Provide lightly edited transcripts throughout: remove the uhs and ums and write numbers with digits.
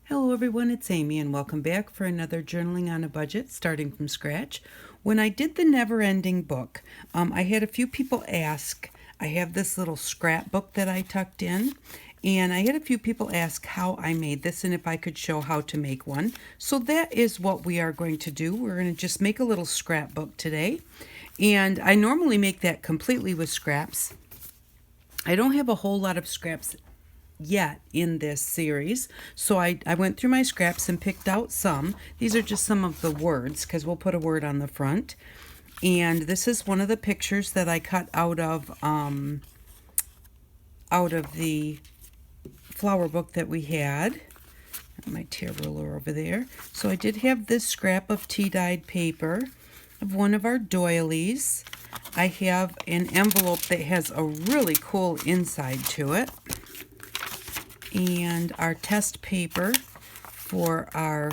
Hello everyone, it's Amy and welcome back for another Journaling on a Budget, starting from scratch. When I did the never-ending book, I had a few people ask. I have this little scrapbook that I tucked in, and I had a few people ask how I made this and if I could show how to make one. So that is what we are going to do. We're going to just make a little scrapbook today, and I normally make that completely with scraps. I don't have a whole lot of scraps yet in this series, so I went through my scraps and picked out some. These are just some of the words because we'll put a word on the front, and this is one of the pictures that I cut out of the flower book that we had. My tear ruler over there. So I did have this scrap of tea dyed paper of one of our doilies. I have an envelope that has a really cool inside to it, and our test paper for our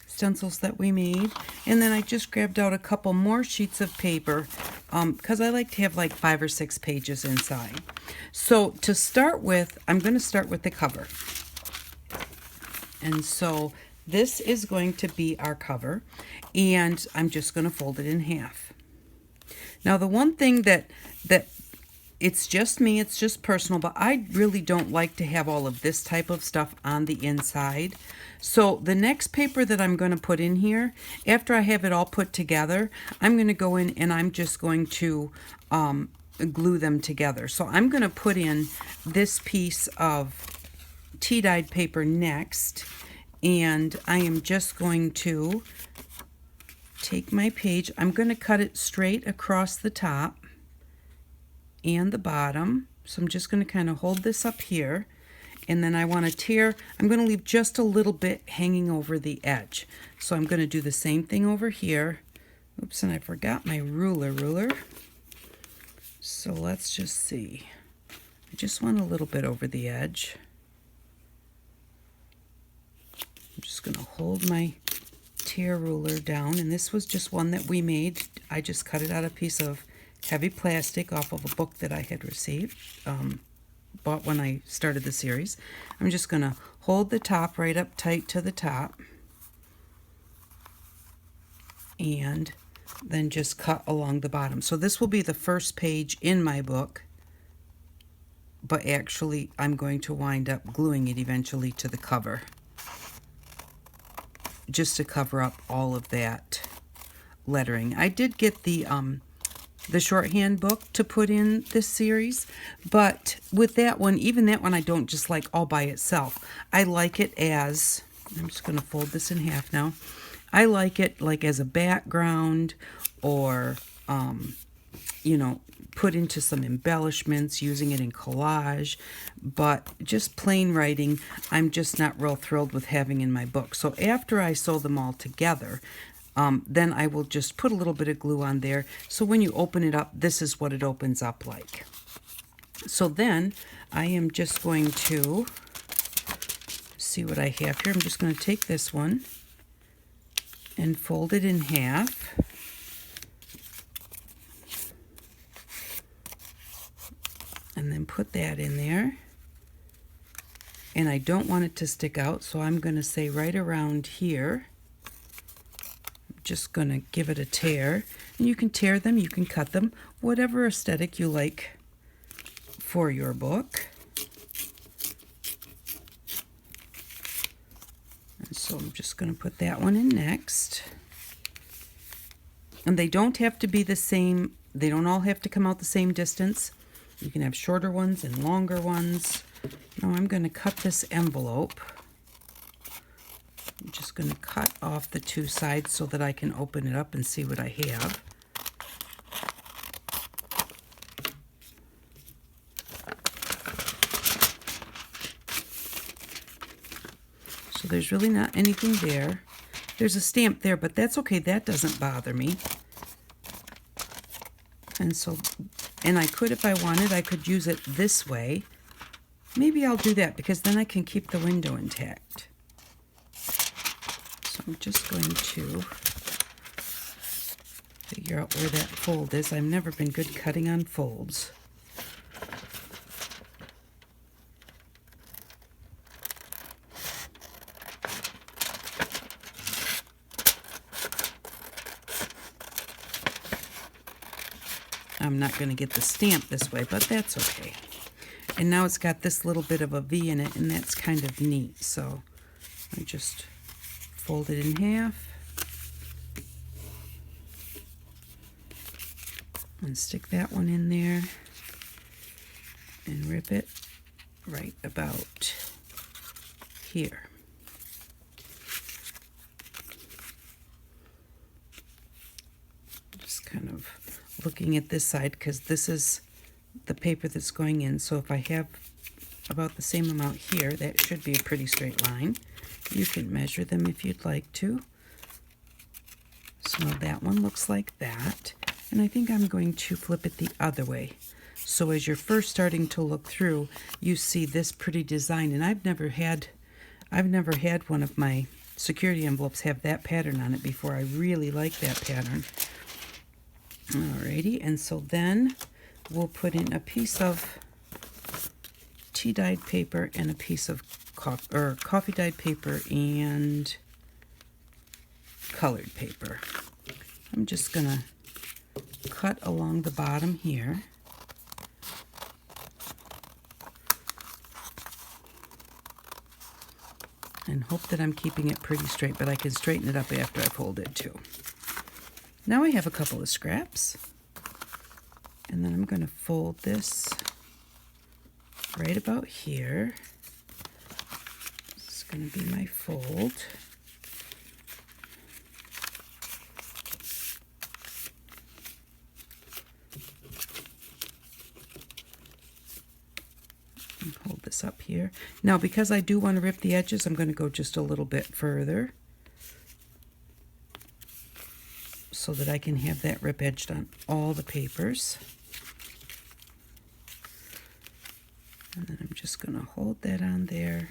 stencils that we made. And then I just grabbed out a couple more sheets of paper because I like to have like 5 or 6 pages inside. So to start with, I'm going to start with the cover. And so this is going to be our cover, and I'm just going to fold it in half. Now the one thing that it's just me, it's just personal, but I really don't like to have all of this type of stuff on the inside. So the next paper that I'm going to put in here, after I have it all put together, I'm going to go in and I'm just going to glue them together. So I'm going to put in this piece of tea dyed paper next, and I am just going to take my page. I'm going to cut it straight across the top and the bottom. So I'm just going to kind of hold this up here, and then I want to tear. I'm going to leave just a little bit hanging over the edge. So I'm going to do the same thing over here. Oops, and I forgot my ruler. So let's just see. I just want a little bit over the edge. I'm just going to hold my tear ruler down, and this was just one that we made. I just cut it out of a piece of heavy plastic off of a book that I had received, bought when I started the series. I'm just going to hold the top right up tight to the top, and then just cut along the bottom. So this will be the first page in my book, but actually I'm going to wind up gluing it eventually to the cover, just to cover up all of that lettering. I did get the shorthand book to put in this series, but with that one, even that one I don't just like all by itself. I like it as, I'm just going to fold this in half now. I like it like as a background, or you know, put into some embellishments, using it in collage, but just plain writing, I'm just not real thrilled with having in my book. So after I sew them all together, then I will just put a little bit of glue on there. So when you open it up, this is what it opens up like. So then I am just going to see what I have here. I'm just going to take this one and fold it in half. And then put that in there. And I don't want it to stick out, so I'm going to say right around here. Just going to give it a tear, and you can tear them, you can cut them, whatever aesthetic you like for your book. And so I'm just going to put that one in next. And they don't have to be the same, they don't all have to come out the same distance. You can have shorter ones and longer ones. Now I'm going to cut this envelope. I'm just going to cut off the 2 sides so that I can open it up and see what I have. So there's really not anything there. There's a stamp there, but that's okay. That doesn't bother me. And so, and I could, if I wanted, I could use it this way. Maybe I'll do that because then I can keep the window intact. So I'm just going to figure out where that fold is. I've never been good cutting on folds. I'm not going to get the stamp this way, but that's okay. And now it's got this little bit of a V in it, and that's kind of neat. So I just fold it in half and stick that one in there and rip it right about here. Just kind of looking at this side because this is the paper that's going in. So if I have about the same amount here, that should be a pretty straight line. You can measure them if you'd like to. So that one looks like that. And I think I'm going to flip it the other way. So as you're first starting to look through, you see this pretty design. And I've never had one of my security envelopes have that pattern on it before. I really like that pattern. Alrighty, and so then we'll put in a piece of tea-dyed paper and a piece of coffee-dyed paper and colored paper. I'm just going to cut along the bottom here. And hope that I'm keeping it pretty straight, but I can straighten it up after I fold it too. Now I have a couple of scraps. And then I'm going to fold this right about here. This is going to be my fold. And hold this up here. Now, because I do want to rip the edges, I'm going to go just a little bit further so that I can have that rip edged on all the papers. And then I'm just going to hold that on there.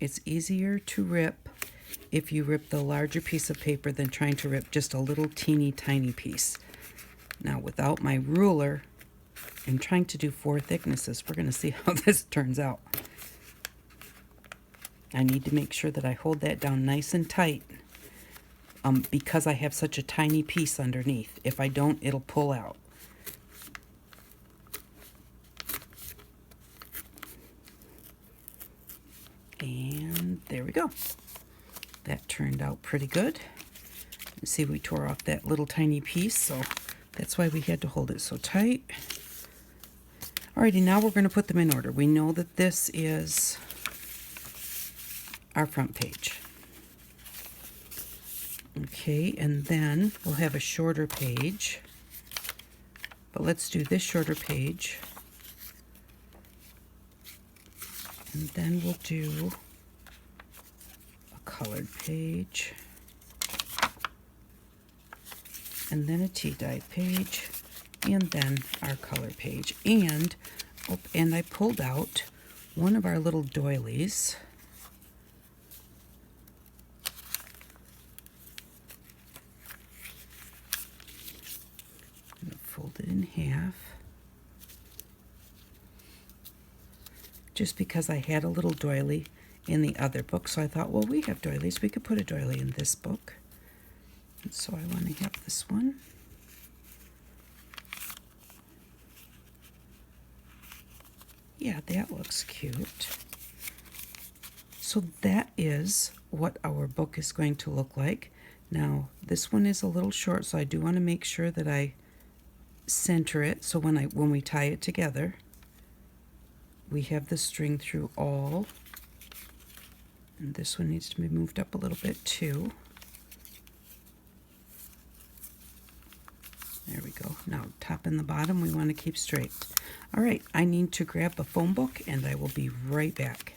It's easier to rip if you rip the larger piece of paper than trying to rip just a little teeny tiny piece. Now, without my ruler and trying to do 4 thicknesses, we're going to see how this turns out. I need to make sure that I hold that down nice and tight because I have such a tiny piece underneath. If I don't, it'll pull out. And there we go. That turned out pretty good. You see, we tore off that little tiny piece, so that's why we had to hold it so tight. Alrighty, now we're going to put them in order. We know that this is our front page. Okay, and then we'll have a shorter page. But let's do this shorter page. And then we'll do a colored page. And then a tea-dyed page. And then our color page. And I pulled out one of our little doilies. I'm going to fold it in half. Just because I had a little doily in the other book, so I thought, well, we have doilies. We could put a doily in this book. And so I want to have this one. Yeah, that looks cute. So that is what our book is going to look like. Now, this one is a little short, so I do want to make sure that I center it. So when we tie it together, we have the string through all. And this one needs to be moved up a little bit too. There we go. Now, top and the bottom we want to keep straight. All right, I need to grab a phone book and I will be right back.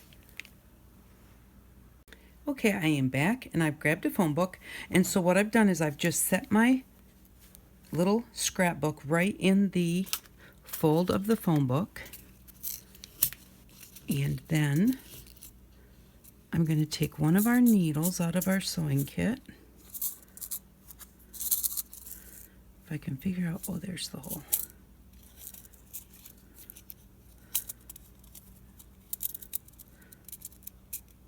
Okay, I am back and I've grabbed a phone book. And so what I've done is I've just set my little scrapbook right in the fold of the phone book. And then I'm going to take one of our needles out of our sewing kit. If I can figure out, oh, there's the hole.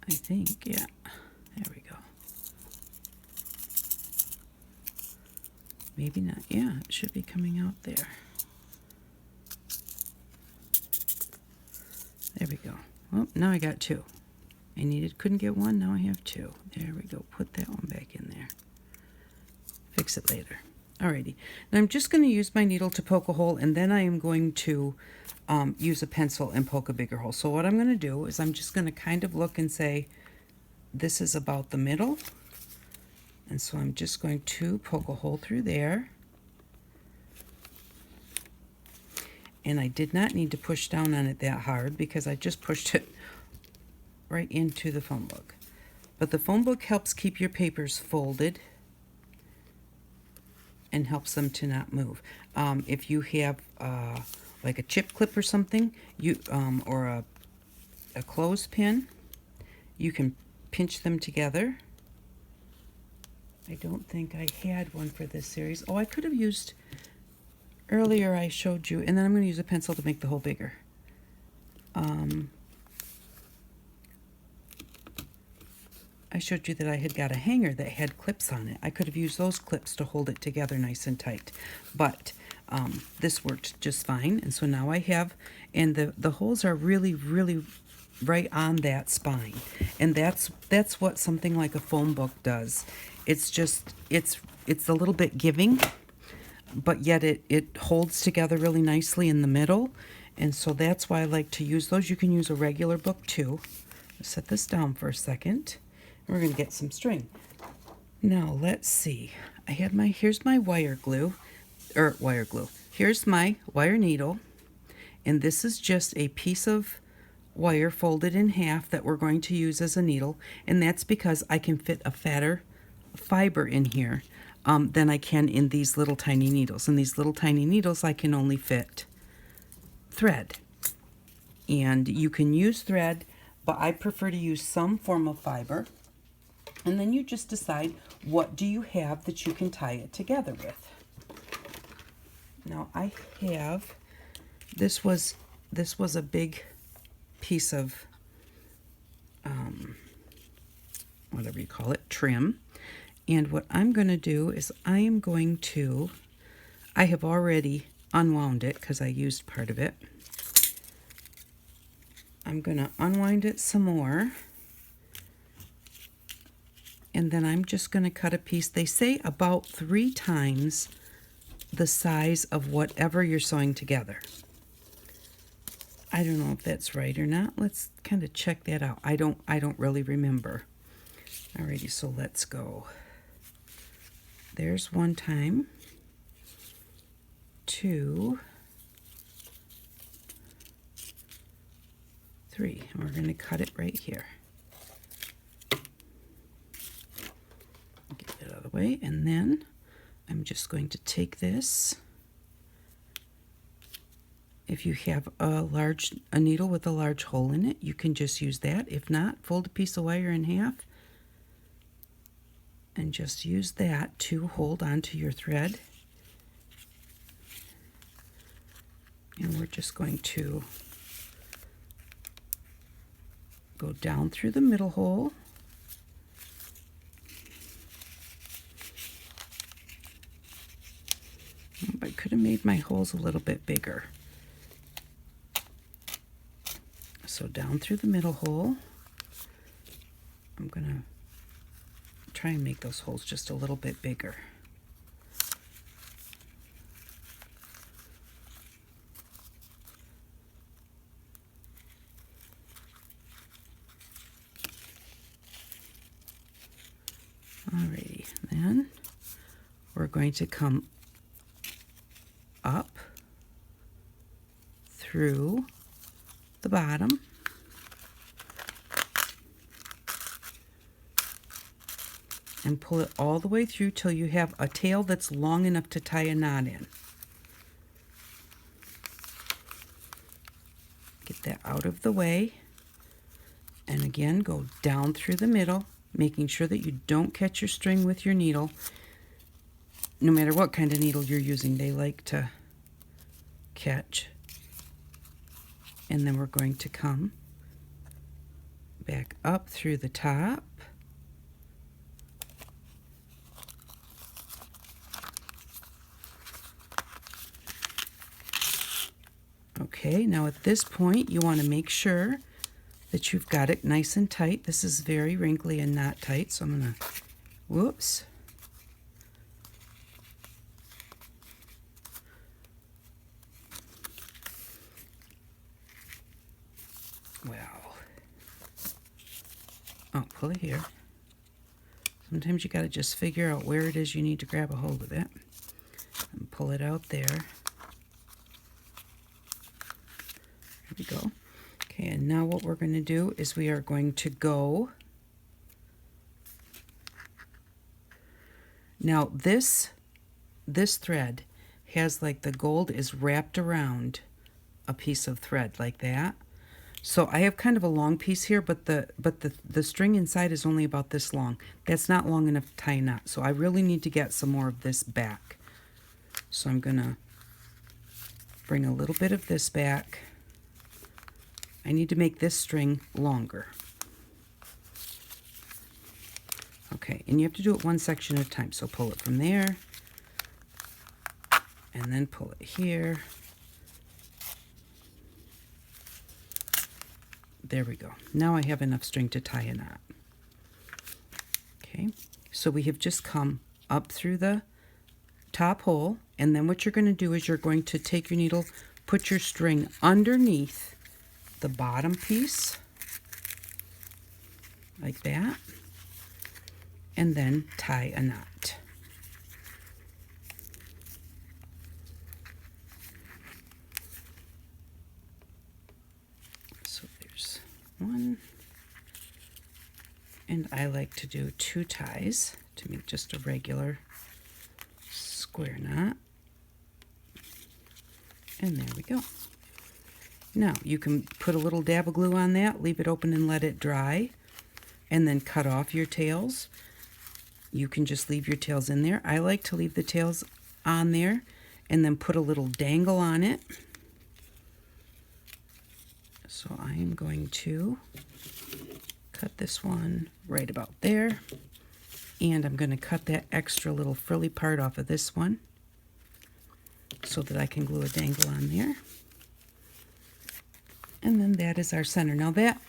I think, yeah, there we go. Maybe not. Yeah, it should be coming out there. There we go. Oh, now I got two. Couldn't get one, now I have two. There we go. Put that one back in there. Fix it later. Alrighty. Now I'm just going to use my needle to poke a hole, and then I am going to use a pencil and poke a bigger hole. So what I'm going to do is I'm just going to kind of look and say, this is about the middle. And so I'm just going to poke a hole through there. And I did not need to push down on it that hard because I just pushed it right into the phone book. But the phone book helps keep your papers folded and helps them to not move. If you have like a chip clip or something, or a clothespin, you can pinch them together. I don't think I had one for this series. Oh, I could have used, earlier I showed you, and then I'm going to use a pencil to make the hole bigger. I showed you that I had got a hanger that had clips on it. I could have used those clips to hold it together nice and tight. But this worked just fine. And so now I have, and the holes are really, really right on that spine. And that's what something like a phone book does. It's just, it's a little bit giving, but yet it holds together really nicely in the middle. And so that's why I like to use those. You can use a regular book too. I'll set this down for a second. We're going to get some string. Now let's see. Here's my wire glue. Here's my wire needle. And this is just a piece of wire folded in half that we're going to use as a needle. And that's because I can fit a fatter fiber in here than I can in these little tiny needles. In these little tiny needles, I can only fit thread. And you can use thread, but I prefer to use some form of fiber. And then you just decide, what do you have that you can tie it together with? Now I have, this was a big piece of, whatever you call it, trim. And what I'm going to do is I have already unwound it because I used part of it. I'm going to unwind it some more. And then I'm just going to cut a piece. They say about 3 times the size of whatever you're sewing together. I don't know if that's right or not. Let's kind of check that out. I don't really remember. Alrighty, so let's go. There's 1 time. 2, 3. And we're going to cut it right here. Get that out of the way, and then I'm just going to take this. If you have a needle with a large hole in it, you can just use that. If not, fold a piece of wire in half and just use that to hold onto your thread. And we're just going to go down through the middle hole. I could have made my holes a little bit bigger. So down through the middle hole, I'm going to try and make those holes just a little bit bigger. Alrighty, then we're going to come up through the bottom and pull it all the way through till you have a tail that's long enough to tie a knot in. Get that out of the way, and again go down through the middle, making sure that you don't catch your string with your needle. No matter what kind of needle you're using, they like to catch. And then we're going to come back up through the top. . Okay, now at this point you want to make sure that you've got it nice and tight. This is very wrinkly and not tight, so I'm going to, whoops. Well, oh, pull it here. Sometimes you got to just figure out where it is you need to grab a hold of it and pull it out there. There we go. Okay, and now what we're going to do is we are going to go. Now this thread has like the gold is wrapped around a piece of thread like that. So I have kind of a long piece here, but the string inside is only about this long. That's not long enough to tie a knot. So I really need to get some more of this back. So I'm going to bring a little bit of this back. I need to make this string longer. Okay, and you have to do it one section at a time. So pull it from there, and then pull it here. There we go. Now I have enough string to tie a knot. Okay, so we have just come up through the top hole, and then what you're going to do is you're going to take your needle, put your string underneath the bottom piece, like that, and then tie a knot. So there's one, and I like to do 2 ties to make just a regular square knot, and there we go. Now you can put a little dab of glue on that, leave it open and let it dry, and then cut off your tails. You can just leave your tails in there. I like to leave the tails on there and then put a little dangle on it. So I am going to cut this one right about there, and I'm going to cut that extra little frilly part off of this one so that I can glue a dangle on there. And then that is our center. Now that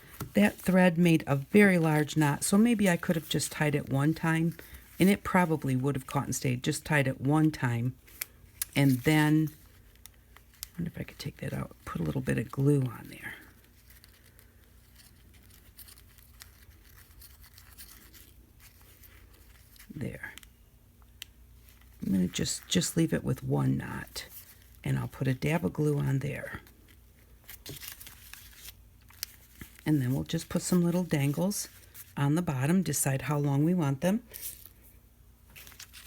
thread made a very large knot, so maybe I could have just tied it one time, and it probably would have caught and stayed. Just tied it one time, and then, I wonder if I could take that out, put a little bit of glue on there. There. I'm going to just leave it with one knot, and I'll put a dab of glue on there. And then we'll just put some little dangles on the bottom, decide how long we want them.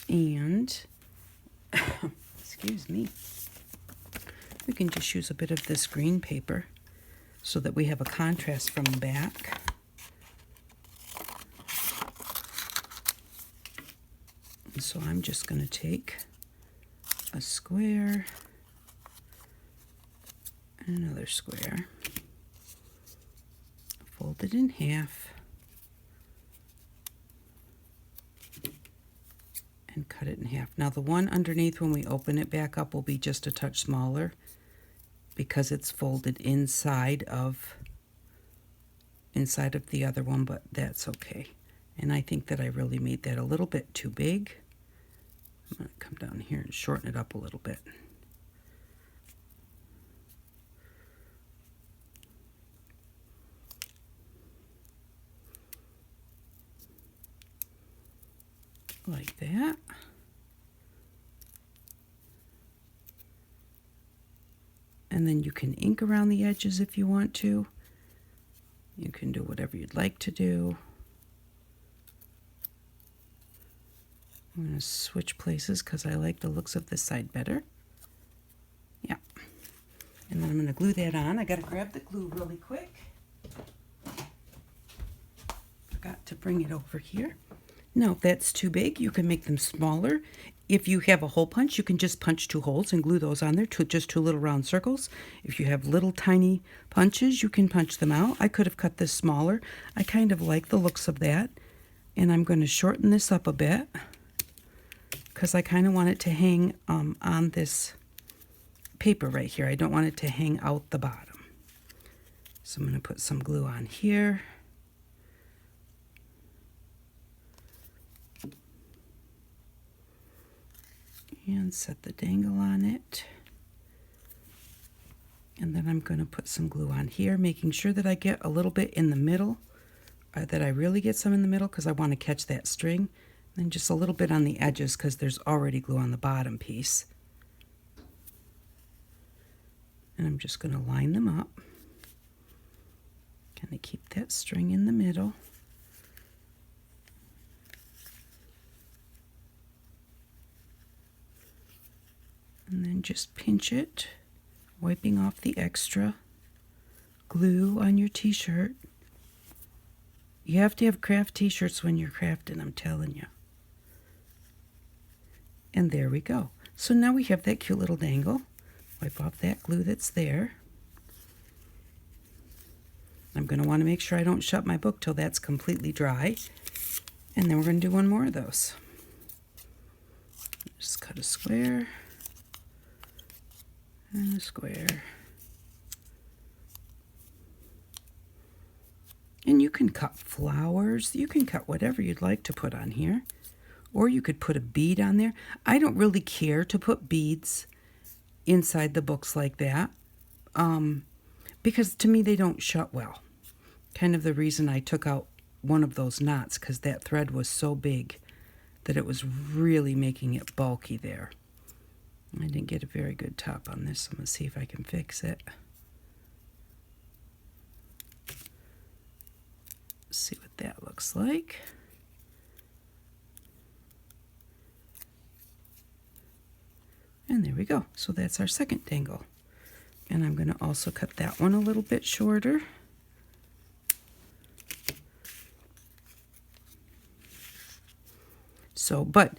And, excuse me, we can just use a bit of this green paper so that we have a contrast from the back. And so I'm just going to take a square and another square, fold it in half, and cut it in half. Now the one underneath, when we open it back up, will be just a touch smaller because it's folded inside of the other one, but that's okay. And I think that I really made that a little bit too big. I'm going to come down here and shorten it up a little bit. Like that. And then you can ink around the edges if you want to. You can do whatever you'd like to do. I'm going to switch places because I like the looks of this side better. Yeah. And then I'm going to glue that on. I got to grab the glue really quick. Forgot to bring it over here. Now, if that's too big, you can make them smaller. If you have a hole punch, you can just punch 2 holes and glue those on there, just 2 little round circles. If you have little tiny punches, you can punch them out. I could have cut this smaller. I kind of like the looks of that. And I'm going to shorten this up a bit because I kind of want it to hang on this paper right here. I don't want it to hang out the bottom. So I'm going to put some glue on here. And set the dangle on it. And then I'm going to put some glue on here, making sure that I get a little bit in the middle, that I really get some in the middle because I want to catch that string. And then just a little bit on the edges because there's already glue on the bottom piece. And I'm just going to line them up. Kind of keep that string in the middle. And then just pinch it, wiping off the extra glue on your t-shirt. You have to have craft t-shirts when you're crafting, I'm telling you. And there we go. So now we have that cute little dangle. Wipe off that glue that's there. I'm going to want to make sure I don't shut my book till that's completely dry. And then we're going to do one more of those. Just cut a square and a square. And you can cut flowers. You can cut whatever you'd like to put on here. Or you could put a bead on there. I don't really care to put beads inside the books like that. Because to me they don't shut well. Kind of the reason I took out one of those knots, because that thread was so big that it was really making it bulky there. I didn't get a very good top on this. I'm going to see if I can fix it. See what that looks like. And there we go. So that's our second dangle. And I'm going to also cut that one a little bit shorter. So, but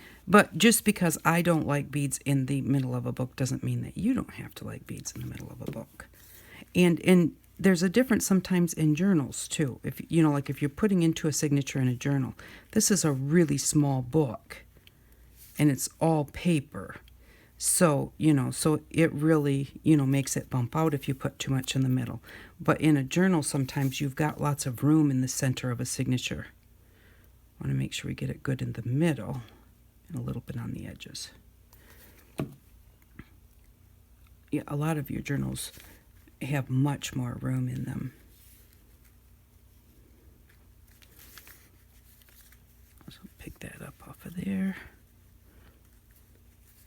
just because I don't like beads in the middle of a book doesn't mean that you don't have to like beads in the middle of a book. And there's a difference sometimes in journals too. If you know, like if you're putting into a signature in a journal, this is a really small book and it's all paper. So, so it really, makes it bump out if you put too much in the middle. But in a journal, sometimes you've got lots of room in the center of a signature. I want to make sure we get it good in the middle and a little bit on the edges. Yeah, a lot of your journals have much more room in them. So pick that up off of there.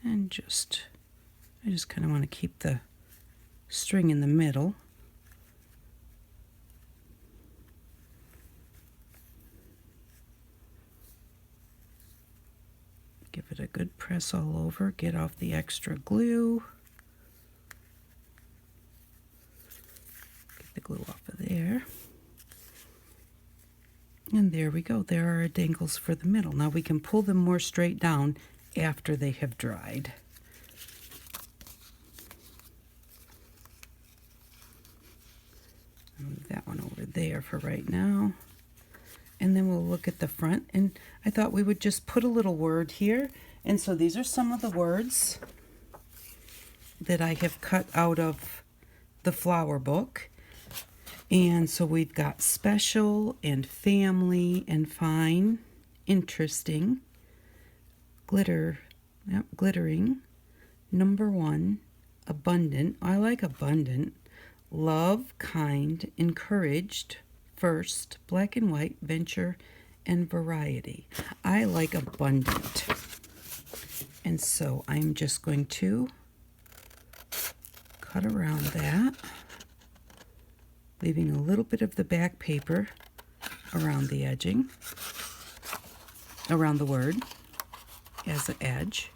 And I just kind of want to keep the string in the middle. Give it a good press all over, get off the extra glue. Get the glue off of there. And there we go. There are our dangles for the middle. Now we can pull them more straight down after they have dried. Move that one over there for right now. And then we'll look at the front. And I thought we would just put a little word here. And so these are some of the words that I have cut out of the flower book. And so we've got special and family and fine, interesting, glittering, number one, abundant. I like abundant. Love, kind, encouraged, first, black and white, venture, and variety. I like abundant. And so I'm just going to cut around that, leaving a little bit of the back paper around the edging, around the word as an edge.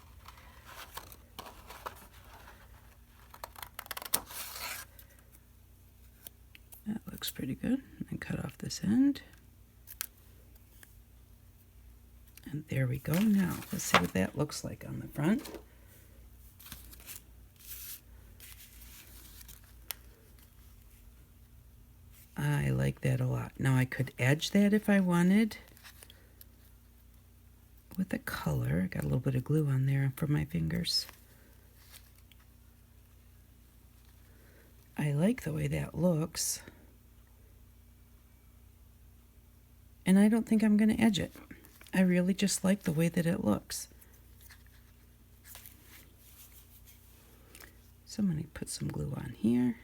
That looks pretty good. And cut off this end. And there we go. Now, let's see what that looks like on the front. I like that a lot. Now, I could edge that if I wanted with a color. I got a little bit of glue on there for my fingers. I like the way that looks. And I don't think I'm going to edge it. I really just like the way that it looks. So I'm going to put some glue on here.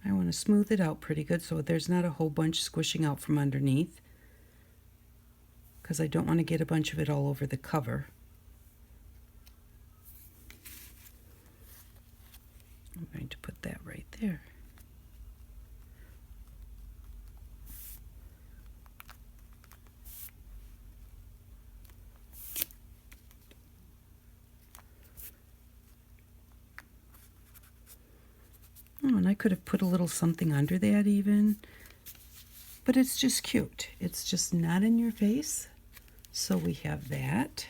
I want to smooth it out pretty good so there's not a whole bunch squishing out from underneath, because I don't want to get a bunch of it all over the cover. I'm going to put that right there. Oh, and I could have put a little something under that even, but it's just cute. It's just not in your face. So we have that.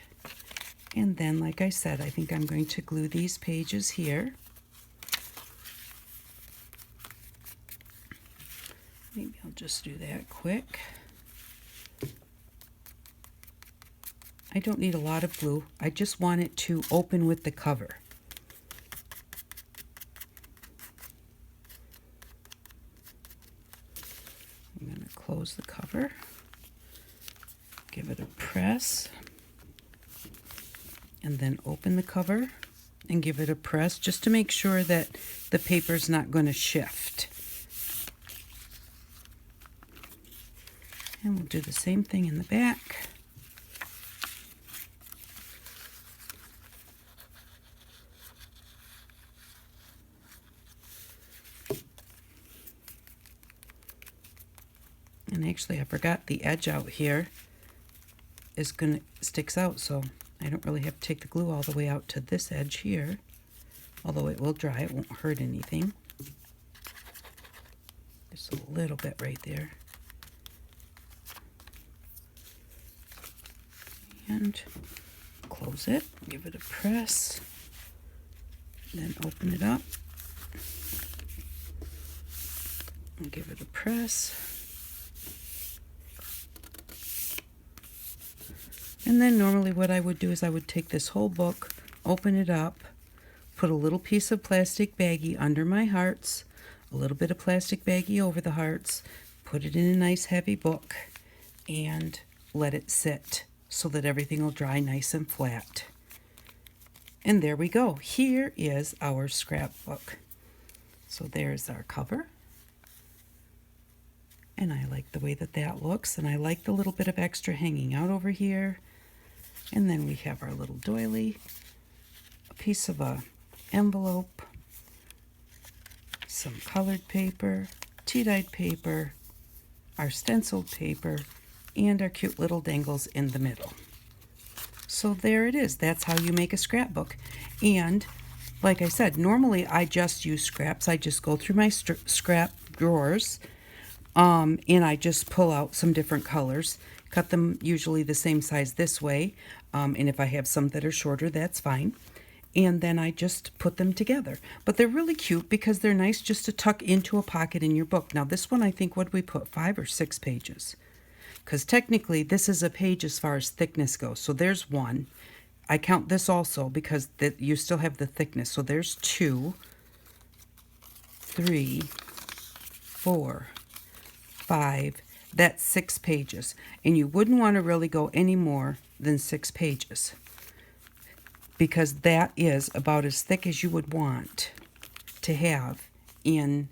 And then, like I said, I think I'm going to glue these pages here. Maybe I'll just do that quick. I don't need a lot of glue. I just want it to open with the cover. I'm going to close the cover, give it a press, and then open the cover and give it a press just to make sure that the paper's not going to shift. And we'll do the same thing in the back. And actually, I forgot the edge out here sticks out, so I don't really have to take the glue all the way out to this edge here. Although it will dry, it won't hurt anything. Just a little bit right there. And close it, give it a press, then open it up and give it a press. And then normally what I would do is I would take this whole book, open it up, put a little piece of plastic baggie under my hearts, a little bit of plastic baggie over the hearts, put it in a nice heavy book, and let it sit so that everything will dry nice and flat. And there we go. Here is our scrapbook. So there's our cover. And I like the way that that looks, and I like the little bit of extra hanging out over here. And then we have our little doily, a piece of a envelope, some colored paper, tea-dyed paper, our stenciled paper, and our cute little dangles in the middle. So there it is. That's how you make a scrapbook. And like I said, normally I just use scraps. I just go through my scrap drawers, and I just pull out some different colors, cut them usually the same size this way, and if I have some that are shorter, that's fine. And then I just put them together. But they're really cute because they're nice just to tuck into a pocket in your book. Now this one, I think, what did we put, 5 or 6 pages? Because technically this is a page as far as thickness goes. So there's 1. I count this also because you still have the thickness. So there's 2, 3, 4, 5. That's 6 pages. And you wouldn't want to really go any more than 6 pages, because that is about as thick as you would want to have in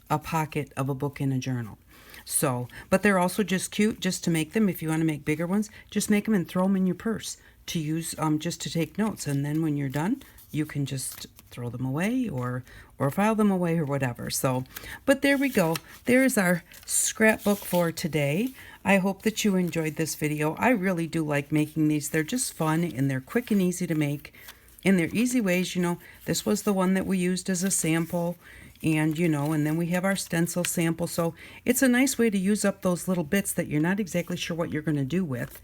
a pocket of a book in a journal. So, but they're also just cute just to make them. If you want to make bigger ones, just make them and throw them in your purse to use just to take notes. And then when you're done, you can just throw them away or file them away or whatever. So, but there we go. There's our scrapbook for today. I hope that you enjoyed this video. I really do like making these. They're just fun and they're quick and easy to make. And they're easy ways, you know. This was the one that we used as a sample. And, you know, and then we have our stencil sample. So it's a nice way to use up those little bits that you're not exactly sure what you're going to do with.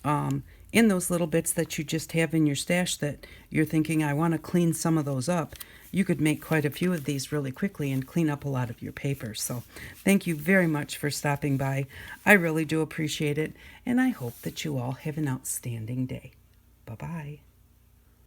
In those little bits that you just have in your stash that you're thinking, I want to clean some of those up. You could make quite a few of these really quickly and clean up a lot of your paper. So thank you very much for stopping by. I really do appreciate it. And I hope that you all have an outstanding day. Bye-bye.